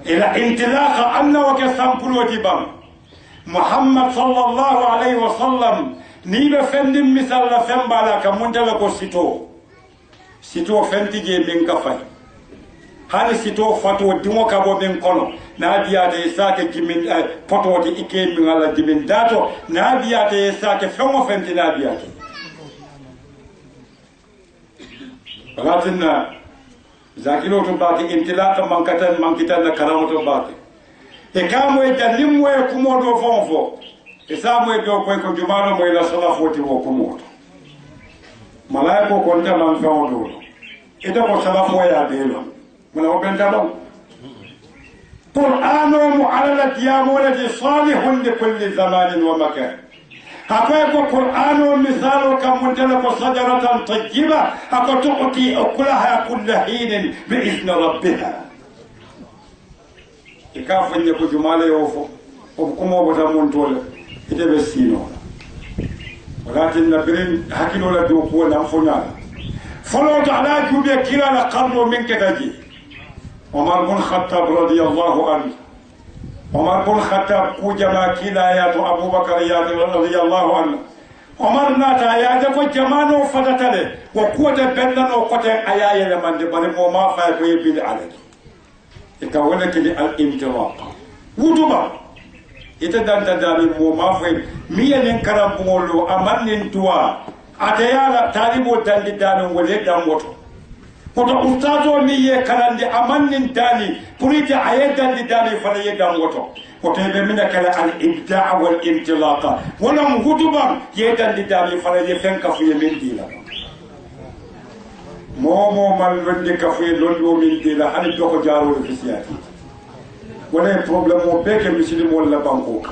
إلى انطلاق أن وكسامبلو تبام محمد صلى الله عليه وسلم نيبا فندم مثال لفن بالا كمونتلكو سيتو فنتيجي من كفاي هل سيتو فاتو ديمو كابو من كونو نابيا دي ساكي جمين فاتو دي إكي من على جمين داتو نابيا دي ساكي فمو فنتي نابيا دي ولكن zakilo to baki intilaka mankita na karamo to baki e kamo e dalimwe kumodo fonfo e samwe do ko jumano mo ila sala foti wo kumodo malaiko ko nta man fawdo e do ko sala fo ya delo mona o benta do qur'anu mu'alalat ya mulati salihun li kulli zamanin wa makan حقائق القرآن ومثال كمنتلك صدرة طيبة أكتؤتي أكلها كل حين بإذن ربها إكاف إن يكو جمالي وفو وبكمو بتامون تولي إتبسينو ولكن نبرين حكيلو لدوكو ونفنال فلو تعالى جوبيا كلا لقرنو منك تجي عمر بن الخطاب رضي الله عنه عمر بن الخطاب كوجما كلايات أبو بكر رضي الله عنه عمر ناتا يا دكو جمانو فتتله وقوة بنن وقوة أياي لمن دبر ما فايق يبيد عليك إكاولك الانطلاق وجبا إتدان تداري ما فايق مين كرم بولو أمن نتوا أتيالا تاريبو دان دان ولد دان وطو koto ustazo mi ye kalande amannin dani purita ayedan di dani fala yedan woto koto be mina kala al ibda' wal intilaqa wala hutuban yedan di dani fala ye fenka fu ye min dila momo man wonde ka fu ye londo min dila hani doko jaro fi siyati wala problème o beke muslim wala banko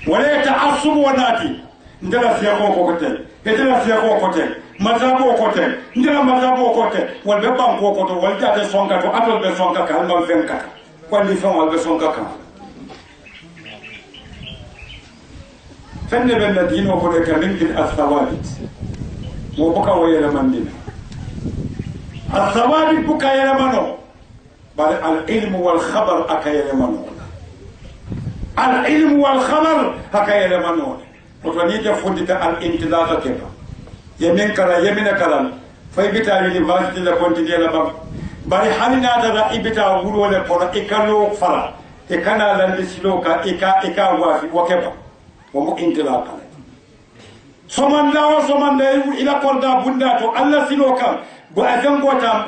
wala ta'assub wanati ndala fiya ko ko tel edala fiya ko tel mazabo kote ndira mazabo kote walbe banko koto walja de sonka to atol be sonka ka alma venka kwandi fon walbe sonka ka fenne ben ladino ko de kamin bil athawabit mo boka wayela mandina athawabit buka yela mano bal al ilm wal khabar akayela mano al ilm wal khabar akayela mano to ni de fudita al intilaqa keba yemin kala yemina kala fay bita university la continuer la bam bari halina da ibita wulo le ko ikalo fara e kana la disloka ika wafi wakeba wa mu intilaqa somanda ila korda bunda to alla siloka bo azango ta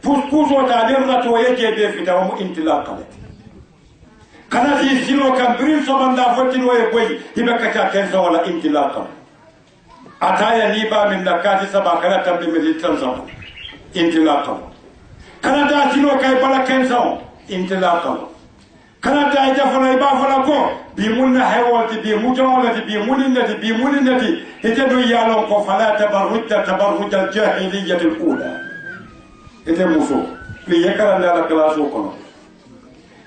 puspuso ta derra to yake be fita wa mu intilaqa kana siloka brin somanda fotino e boy ibaka ta kenzo wala intilaqa ataya liba min nakati saba kana tambi militan zabo intilaqa kana da sino kay bala kenzo intilaqa kana da ita fara iba fara ko bi munna hewati bi mujawlati bi mulinati ita do yalo ko fala tabarruj al jahiliyyah al ula ita muso bi yakara la klaso kono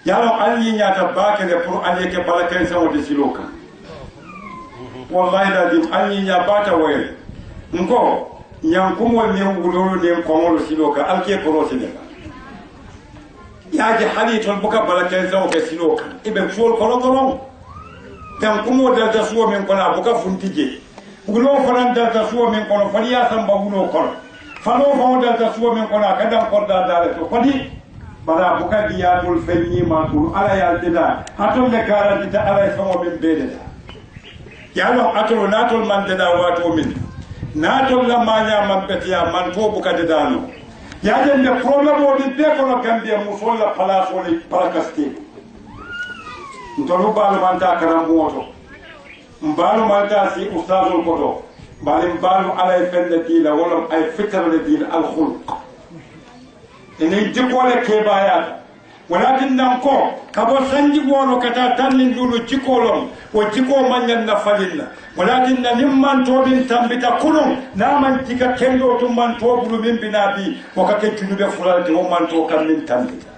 yalo alli nyata bakene pour alli ke bala kenzo de siloka wallahi la dim anyi nya bata wayel nko nyankumo ne ngulolo ne komolo siloka alke porosi de yaji hali ton buka balake zawo ke siloka ibe fol kolongolong tankumo da suwo men kola buka funtije ngulo fanan da suwo men kono fali ya samba ngulo kono falo fo da suwo men kono kadam korda dale to fali bara buka diyatul fenni ma tul ala ya dida haton le garanti ta ala famo men bededa yalo atolo natol man deda wato min natol la manya man betiya man to buka dedano yaje ne problème o di be kono gambia musol la place wala parakasti ntolu balu man ta karam moto mbalu man ta si ustazul koto mbalu ala fende dila wala ay fitra le dila al khulq ene jikole ke bayat ولكن نانكو كابو سانجي بونو كتا تانين دولو جيكولوم وجيكو مانيان نفالينا ولكن نمان توبين تامبيتا كولوم نامان تيكا كيندو تو مان توبلو من بنابي وكاكي جنوب فلالتي ومان تو كان من تامبيتا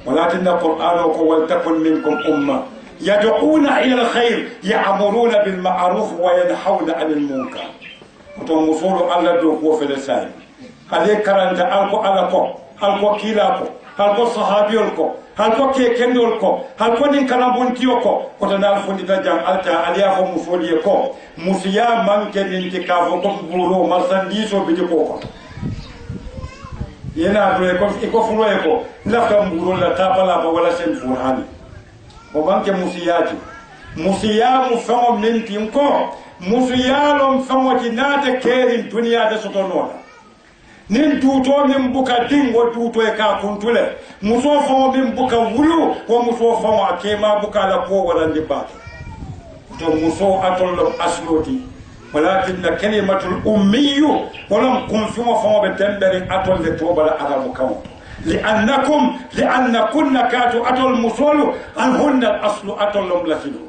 ولكن القرآن ولتكن منكم أمة يدعون إلى الخير يأمرون بالمعروف وينهون عن المنكر وتوم مصولو على دوكو في لسان عليك كرانتا ألكو على كو alko kilako alko sahabiol ko alko kekendol ko alko nin karambontiyo ko kotana alfondita jang alta aliya fo musoli ko musiya manke nin ti kafo ko buro marsandiso bidi ko yena do ko fulo ko lafta mburo la tapala ba wala sen furhani o banke musiyati musiyamu famo minti ko musiyalom famo tinata kerin duniya da sotonona nin tuto min buka dingo tuto e ka kuntule muso famo min buka wulu ko muso famo akema buka la ko wala ndibata to muso atollo asloti walakin kalimatul ummiyu walam kun fimo famo be tembere atolle to bala arabu kawo لأن كنا كاتو أتول مسولو أنهن الأصل أتول لسلو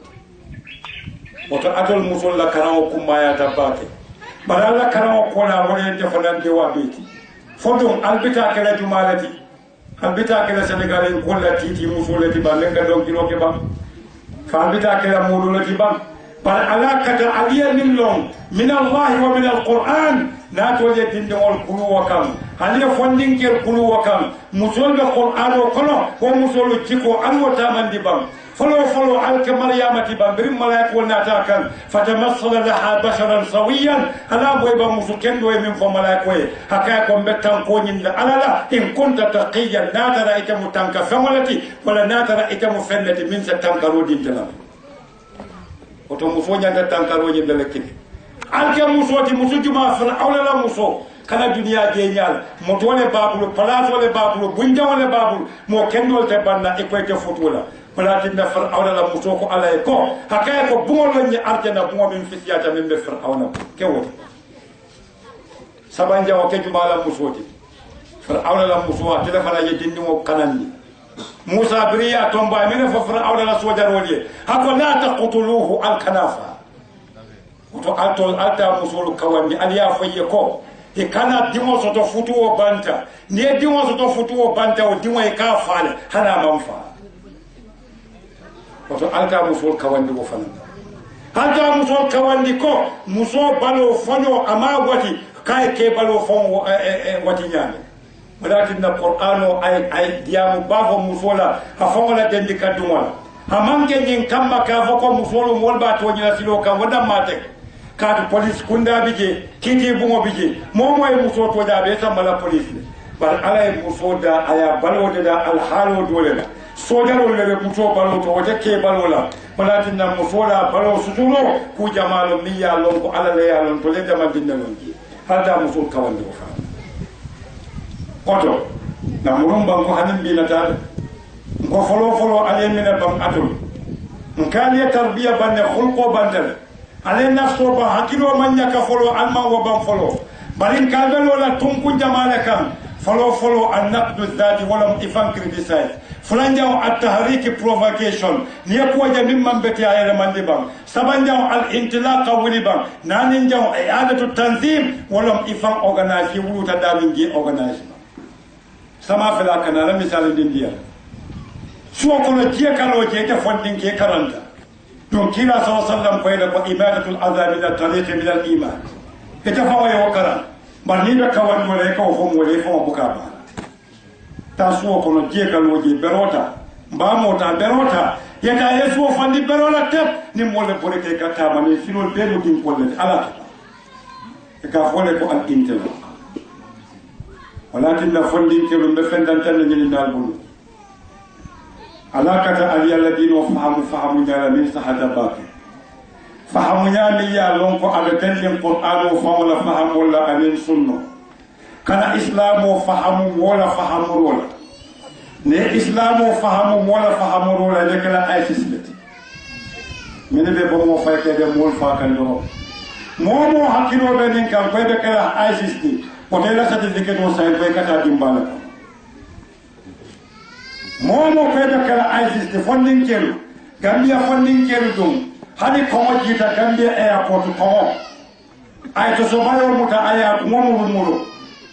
وتأتول مسول لكراو كما يتباكي بل الله كراو كولا ولين تفنان جوابيتي فدوم البتا كلا جمالتي البتا كلا سنغالين كولا تيتي مسولتي بانك دون كيلو كبا فالبتا كلا مولولتي بان بل علاقة عليا من لون من الله ومن القرآن ناتوجه تندمول كلو وكم هل يفندين كير كلو وكم مسول بالقرآن وكنو ومسول تيكو أنو تامن دبام فلو على مريم تبام بريم ملاك وناتاكن فتمثل لها بشرا سويا ألا بويبا مسكن دوي من فملاك وي هكاكم بتان كونين ألا لا إن كنت تقيا ناتر إتم تنك فملتي ولا ناتر إتم فنتي من ستنك رودين تلام وتو مسوجا تنك رودين للكني alke muso ti muso juma fana awla muso kala duniya je nyal mo tole babulu place wala babulu bunja wala babulu mo kendol te banna e koyte fotola wala tinna far awla muso ko alay ko hakay ko bungol lañu arjana bungo min fitiyata min be far awna kewo sabanja o ke juma la muso ti far awla muso wa telefona je dindi mo kanandi musa briya tomba min fa far awla sojar woliye hako la taqtuluhu al kanafa to alta musulu kawandi aliya foye ko e kana dimo soto futuo banta ni dimo soto futuo banta o dimo e ka faale hana manfa to alta musulu kawandi ko fana alta musulu kawandi ko muso balo fonyo ama wati kay ke balo fon wati nyane walakin na qur'ano ay diamu bafo musola afongola dendi kadumala amange nyin kamba ka foko musolo molba to nyina silo kam wada mate kaatu police kunda bije kiti bungo bije momo e muso to da be tambala police bar ala e muso da aya balode da al halu dole la sojaro le muso balo to wote ke balola malatin na muso la balo sutulo ku jamalo miya lon ko ala le ya lon to le dama dinna lon ki hada muso kawande ko fa oto na murumba ko hanin bi na ta ko folo ale mina bam atul nkali tarbiya banne khulqo bandal ale nafso ba hakilo manya ka folo alma wa ban folo balin kalbelo la tunku jamala kan folo an naqdu dhati wala ifan criticize fulanja at tahrik provocation ni ko ja mimman beti ayere mandi bam sabanja al intilaq wiliban nanin jaw i'adatu tanzim wala ifan organize wuluta dalingi organize sama fela kana la misal dindiya suwa kono jiya kalo je ta fondin ke karanta donc kila sallallahu alaihi wasallam ko ila ko ibadatul azab min at-tariq min al-iman ita fa wayo kara barni be kawan mo le ko fo mo le fo buka ba ta suwa kono jiya kalo je berota ba mota berota yata yesu fondi berola tep ni mo le bore ke kata ba ni sinol be mo din ko le ala ka fo le ko al-intel walakin la fondin ke be fendantan ni dal bulu علاقة علي الذين فهموا نيالا من صحة باقي فهموا نيالا لونكو أبتن القرآن وفهموا فهموا لا أمين سنة كان إسلام وفهموا ولا فهموا ولا ne إسلام وفهموا ولا فهموا ولا لكن لا أي سلتي من بيبو مو فايك ده مول فاكن دو مو حكيلو بينين كان بيبك لا أي سلتي وتلا سيرتيفيكيت وساين بيكاتا ديمبالا momo feda kala ISIS de funding kelu Gambia funding kelu dum hani komo jita Gambia airport komo ay to so bayo muta aya momo muro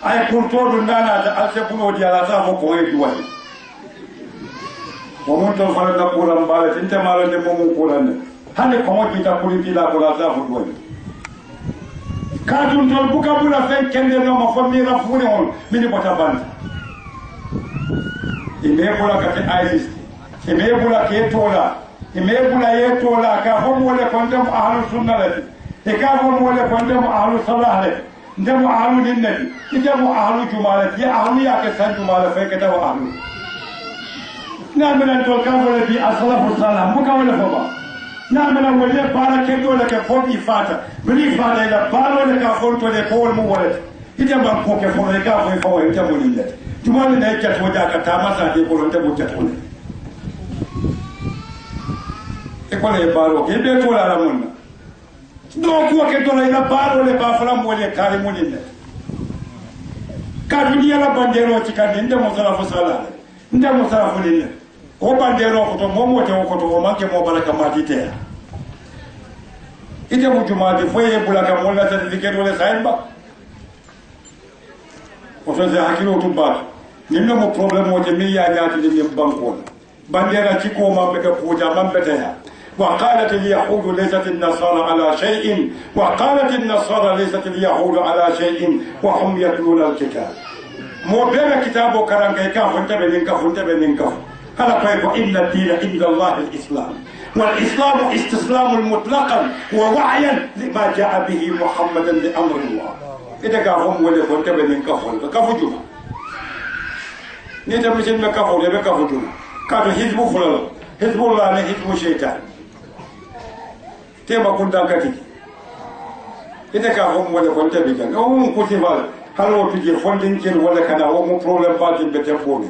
ay kurto dum dana da alsebuno di ala sa ko e duwai momo to fala da kuran bale tinte mala de momo kuran hani komo jita kuliti la ko la sa ko duwai kadun tol buka bula fen kende no mo fammi rafuni on mini bota banda imebula kati ISIS imebula ketola imebula yetola ka homo le kondem ahlu sunna lati e ka homo le kondem ahlu salah lati ndemu ahlu linnabi ndemu ahlu jumalati ya ahlu ya ke san jumala fe ke taw ahlu na mena to ka wala bi asalafu salam buka wala foba na mena wala bara ke dole ke fobi fata bili fata ila baro le ka fonto le ko mo wala ite ban ko ke fo le ka fo fo ite mo linnabi jumala da ke to da ka tamasa de ko ronte mo jatone e qual è il baro che be to la ramonna do ko ke to la baro le ba fala mo le kare mo linne ka duniya la bandero ci kan inde mo sala fo sala inde mo sala fo linne o bandero ko to mo te ko to o manke mo baraka mati te ite mo jumaade fo e bulaka mo la certificate wala saimba o so se hakilo to ba nimno mo problème o je mi ya nyaati de mi banko bandera ci ko ma be ko jamam betaya وقالت اليهود ليست النصارى على شيء وقالت النصارى ليست اليهود على شيء وهم يتلون الكتاب مو بين كتاب وكرم كيكاف انتبه منكف هذا كيف إن الدين عند الله الإسلام والإسلام استسلام مطلقا ووعيا لما جاء به محمدا لأمر الله إذا كافهم ولا انتبه منكف كفوا جمع نيتا مشين مكفوا لبا كفوا جمع كانوا حزب فلان حزب الله حزب الشيطان tema kun dankati ite ka hom wala kon tabi kan o mun ko timal halo tuje fondin ken wala kana o mu problem ba tin bete foni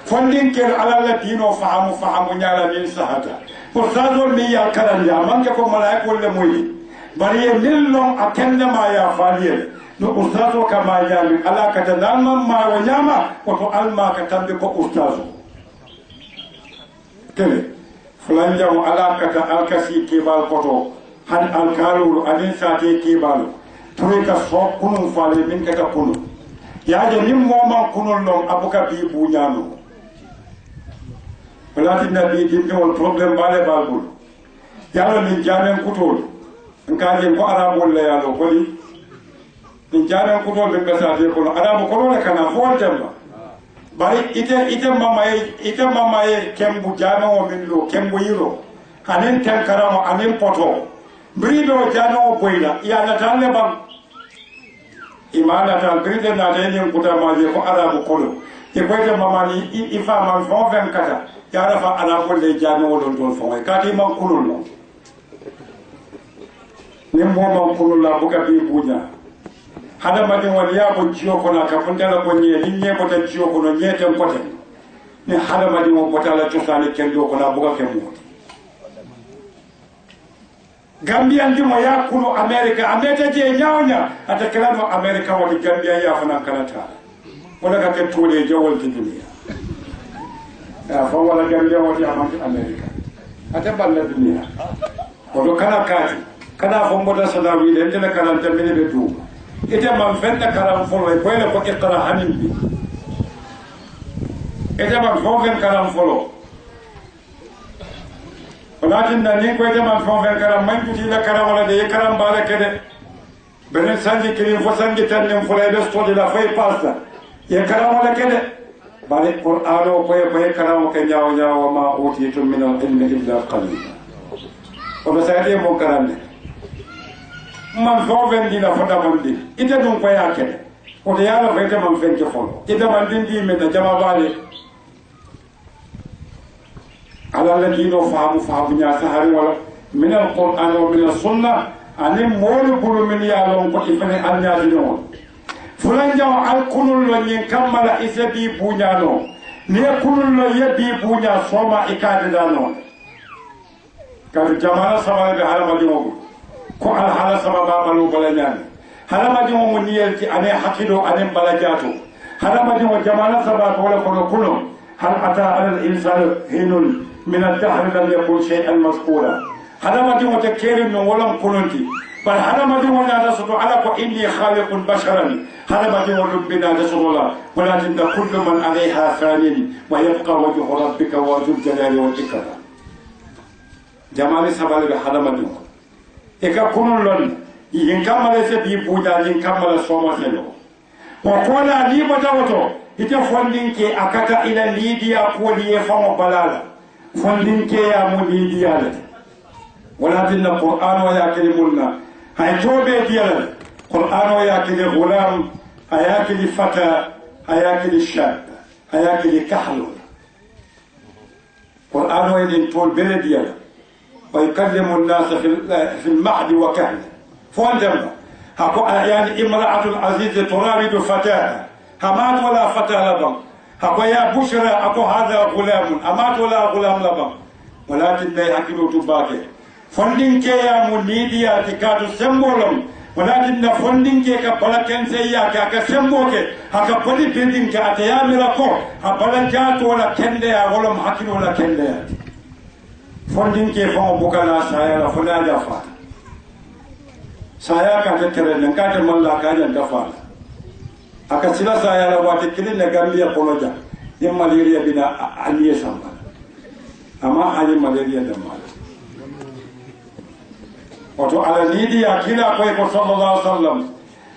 fondin ken ala la dino fahamu nyaala min sahata pour ça do mi ya karan ya manke ko malaiko le moyi bari e millon akende ma ya faliye no ustazo kama ya mi ala kata dalman ma wa nyama ko to alma ka tambe ko ustazo tele fulan jamu ala kata alkasi kebal koto han alkalulu alin sate kebal turi ka so kunun fale min kata kunu yaje nim moman kunun non abuka bi buñano walati nabi dimbe wal problem bale balbul yalo min jamen kutol nkaje ko arabul la yalo koli min jamen kutol be sate ko arabu ko le kana fo temba bari ite mamaye kembu jano o min lo kembu yiro hanen ten karamo anen poto bribe o jano o boyla ya na talle bam imana tan bribe na den kuta maje ko arabu kolo e boyta mamani ifa man fon 24 ya rafa arabu le jano o don fon e kati man kulul no nimbo man kulul la buka bi bunya hada madin wal yabo jiyo kono ka fundala ko nye linne ko tan jiyo kono nyeten kote ni hada madin mo botala ciosani kendo kono buga kemu Gambia ndimo ya kuno America je nyawnya atakalano America wali Gambia ya fana kanata wala ka tole jawal ti dunia ya fa wala Gambia wali America ataballa dunia ko kana kati kana fo mboda sadawi le ndena karanta mini be du ite man fenna karam folo e koyle ko iqra hanim bi ite man fofen karam folo walakin da ni ko ite man fofen karam man tuti la karam wala de karam bala kede benen sanji kiri fo sanji tanem folo e sto de la fay pasta ye karam wala kede bale qur'ano ko e karam ke nyaaw ma utitum min al-ilmi illa qalila o be sayde mo karam ne man fofen dina fota bandi ite dum ko yakene o de yalla fete man fenke folo ite man dindi men na jama bale ala ladino fahamu nya sahari wala min alquran wa min as-sunnah ani molu bulu min yalon ko ifane anya dino fulan jaw alkunul lo nyin kamala isabi bunyano ne kunul lo yabi bunya soma ikade dano kal jamana sabale be halama dimo ko al hala sababa balu balanyani halama dimo muniyelti ane hakido ane balajato halama dimo jamana sababa wala kono kuno hal ata ala al insan hinun من الدهر لم يكن شيئا مذكورا هذا ما دي متكرر من ولم كنتي بل هذا ما دي ولا تصد على إني خالق بشرا هذا ما دي ربنا تصد الله ولكن كل من عليها فان ويبقى وجه ربك وذو الجلال والإكرام جمال سبال هذا ما دي إذا كن لون ينكمل سبي بودا ينكمل صوم سلو وقال لي بتاوتو ite fondinke akata ila lidiya kuwoliye famo balala fondinke ya mu lidiyalete walatinna qur'an o yakili mulna hay toɓe diyalal qur'an o yakili gulam a yakili fata a yakili shab a yakili kahlol qur'an o eɗin tol bele diyala wa yukallimu nnasa fi lmahdi wa kahla fo andemba hako yani imra'atul aziz turawidu fataha hamat wala fata labam hako ya bushra ako hadha gulamun amat wala gulam labam walakin la yakilu tubake fondinke ya mu lidiya tikatu sembolom walakin na fondinke ka balaken sayya ka semboke haka poli bindinke atayamira ko abala jato wala kende ya wolom hakilu wala kende ya fondinke fa bukala saya la fona jafa saya ka tetere nan ka de malla ka jan dafa aka sila saya la wati kilin na gambia koloja yin malaria bina aliye samba amma ali malaria da mala wato ala lidiya kila koy ko sallallahu alaihi wasallam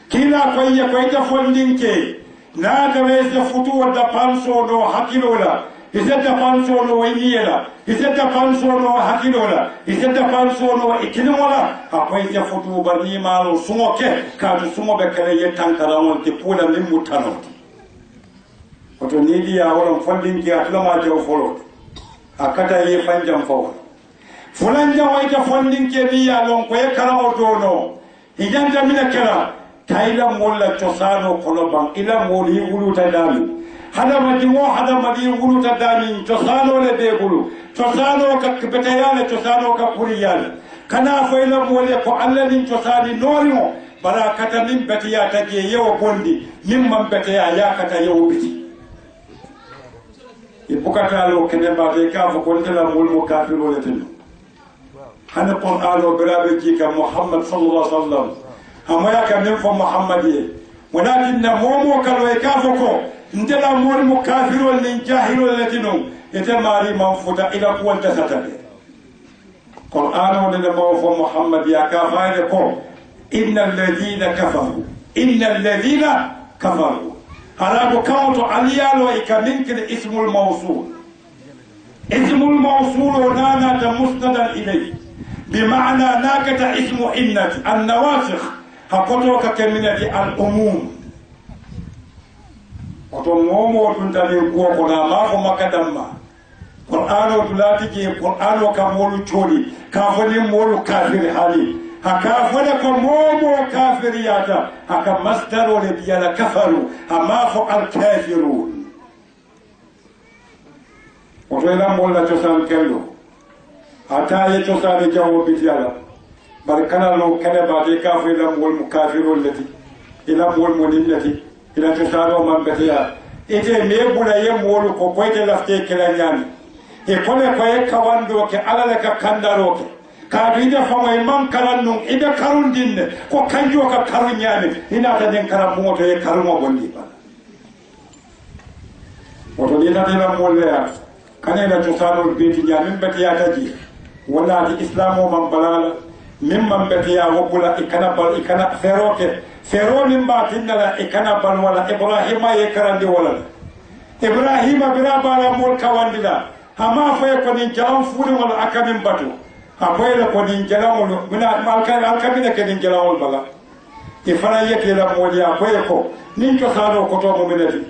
kila koy ya koy ta fondinke na da wese futu wadda panso do hakilola isetta panso no wayela isetta panso no hakilola isetta panso no ikilimola akoy ta futu barni malo sumoke ka to sumobe kala yetankara won te pula min mutano wato lidiya wala fondinke atlama jaw folo akata ye fanjam fawon fulanja waita fondinke biya lon ko e kala o dono hijanta mina kala tayla molla tosano koloban ila moli wuluta dami hada madi wuluta dami tosano le be gulu tosano ka betayale tosano ka puriyale kana fo ila moli ko allani tosani norimo barakata min betiya taje yewo bondi min man betiya yakata yewo biti ibukata lo kene ba de ka fo ko tela mulmo kafiro le tenu hana qur'an o birabe jika muhammad sallallahu alaihi wasallam amaya ka min fo muhammadiye walakin na momo kalo e kafo ko ndela mor mu kafirol nin jahilol latino ete mari man futa ila ko wonta satabe qur'an o de mo fo muhammad ya ka faade ko innal ladina kafaru harabu kawto aliyalo e kaminkin ismul mawsul nana ta musnadan ilayhi بمعنى ناكة اسم إنة النواسخ هقولك كمنة الأموم وتموم وتنتهي قوقنا ما فما كدما قرآن وتلاتي قرآن وكمول تولي كافر مول كافر حالي هكافر كموم كافرياتا هكا مصدر ولبيانا كفروا أما فو الكافرون وتوينا مولا تسان كلو ata ye tosane jawo bitiyala bar kana no kene ba de ka fu la mol mukafirul lati ila mol monillati ila tosano man betiya ite me bula ye mol ko koyte lafte kala nyami e kone ko e kawando ke alala ka kandaro ke ka bida famo e man kalan non ida karun dinne ko kanjo ka karun nyami ina ta den karam moto e karumo bondi ba oto dina dina mol ya kanela tosano biti nyami betiya taji wala di islamo man balala mimman betiya wobula ikana feroke fero mimba tinala ikana bal wala ibrahima ye karandi wala ibrahima bira bala mol kawandila hama foye ko ni jalam fuuri wala akamin batu apoyla ko ni jalamul mina malkan alkamina ke ni jalamul bala ifana yake la moli apoye ko ni to sano ko to mo minati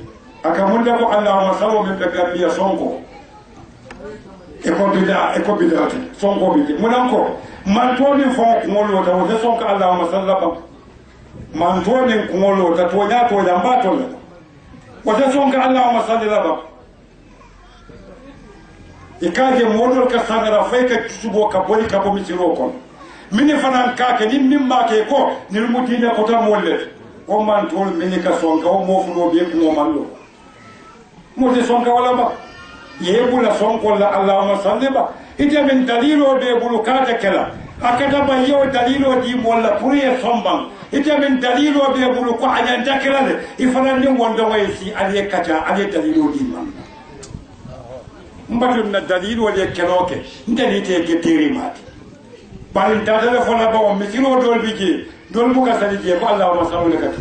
akamunda ko allahumma sallu min gambiya sonko eko bida sonko bide munanko mantoni fo ngolo ta wo sonko allahumma sallaba mantoni ngolo ta to nya to jamba to la wo sonko allahumma sallaba ikaje modol ka sangara fayka subo ka boli ka bo misiro kon mini fanan ka ke nim ma ke ko nil mutine ko ta molle o mantol mini ka sonko o mo fulo be ko mallo mo de sonko wala ba yebula sonko la allahumma salliba ite min dalilo be bulukata kala akata ba yo dalilo di molla puriye somban ite min dalilo be buluko anyanta kala de ifana ni wonda waysi aliye kata aliye dalilo di man mbatu na dalilo le keloke ndalite ke terimati bal dadale fona ba o misiro dol biji dol buka salije ko allahumma salli katu